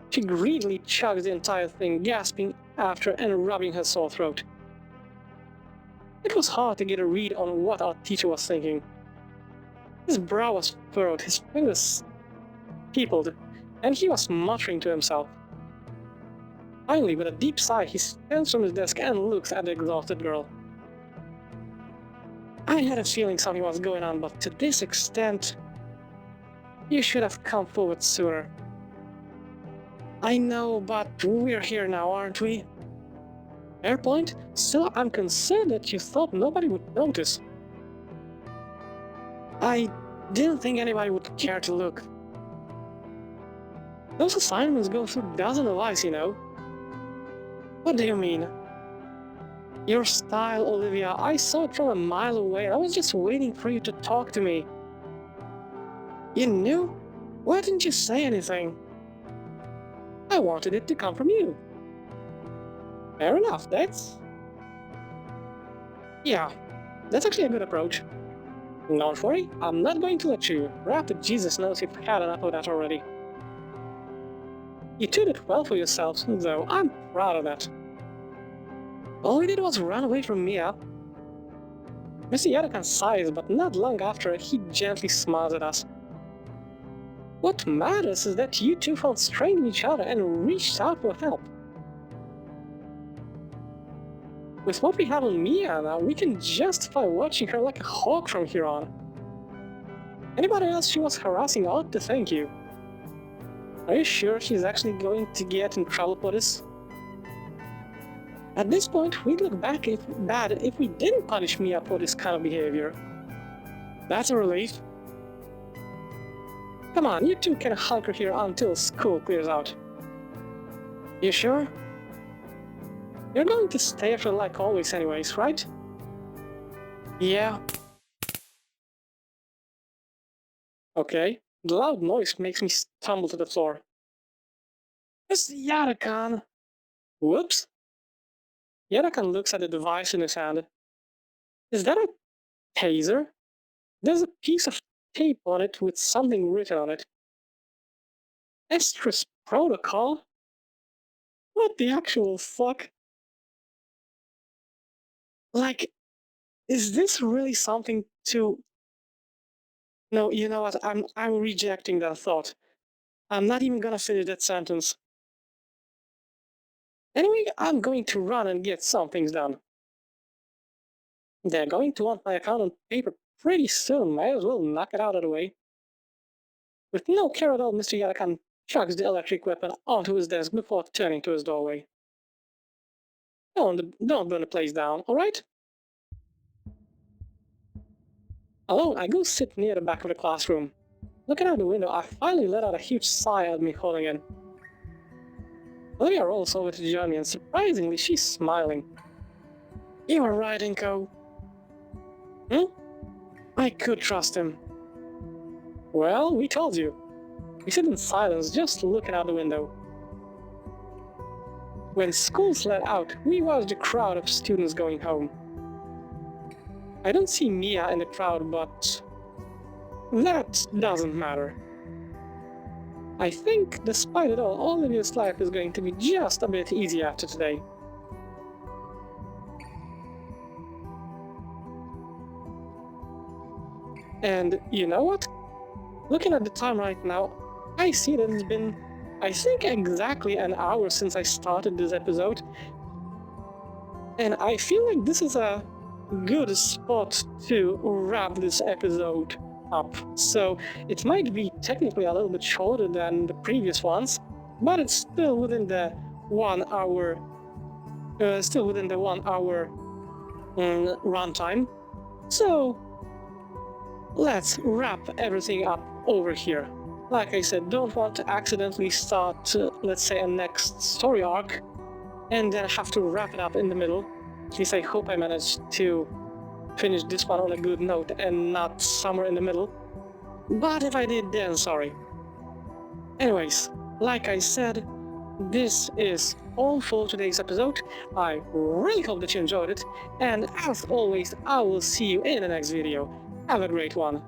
She greedily chugged the entire thing, gasping after and rubbing her sore throat. It was hard to get a read on what our teacher was thinking. His brow was furrowed, his fingers peopled, and he was muttering to himself. Finally, with a deep sigh, he stands from his desk and looks at the exhausted girl. I had a feeling something was going on, but to this extent, you should have come forward sooner. I know, but we're here now, aren't we? Fair point. Still, I'm concerned that you thought nobody would notice. I didn't think anybody would care to look. Those assignments go through dozens of eyes, you know. What do you mean? Your style, Olivia. I saw it from a mile away. I was just waiting for you to talk to me. You knew? Why didn't you say anything? I wanted it to come from you. Fair enough, Yeah, that's actually a good approach. Don't worry, I'm not going to let you. Raptor Jesus knows you've had enough of that already. You two did well for yourselves, though. I'm proud of that. All we did was run away from Mia. Mr. Iadakan sighs, but not long after, he gently smiles at us. What matters is that you two found strength in each other and reached out for help. With what we have on Mia now, we can justify watching her like a hawk from here on. Anybody else she was harassing ought to thank you. Are you sure she's actually going to get in trouble for this? At this point, we'd look bad if we didn't punish Mia for this kind of behavior. That's a relief. Come on, you two can hunker here until school clears out. You sure? You're going to stay after like always anyways, right? Yeah. Okay. The loud noise makes me stumble to the floor. It's Iadakan! Whoops. Iadakan looks at the device in his hand. Is that a taser? There's a piece of tape on it with something written on it. Estrus Protocol? What the actual fuck? Like, is this really something to... No, you know what, I'm rejecting that thought. I'm not even gonna finish that sentence. Anyway, I'm going to run and get some things done. They're going to want my account on paper pretty soon, might as well knock it out of the way. With no care at all, Mr. Iadakan chucks the electric weapon onto his desk before turning to his doorway. Don't burn the place down, alright? Alone, I go sit near the back of the classroom. Looking out the window, I finally let out a huge sigh at me holding in. Olivia rolls over to join me, and surprisingly, she's smiling. You were right, Inko. I could trust him. Well, we told you. We sit in silence, just looking out the window. When school's let out, we watch the crowd of students going home. I don't see Mia in the crowd, but that doesn't matter. I think, despite it all, Olivia's life is going to be just a bit easier after today. And you know what? Looking at the time right now, I see that it's been, I think, exactly an hour since I started this episode. And I feel like this is a good spot to wrap this episode up. So it might be technically a little bit shorter than the previous ones, but it's still within the 1 hour, runtime. So let's wrap everything up over here. Like I said, don't want to accidentally start, let's say, a next story arc and then have to wrap it up in the middle. At least I hope I managed to finish this one on a good note and not somewhere in the middle. But if I did, then sorry. Anyways, like I said, this is all for today's episode. I really hope that you enjoyed it, and as always, I will see you in the next video. Have a great one.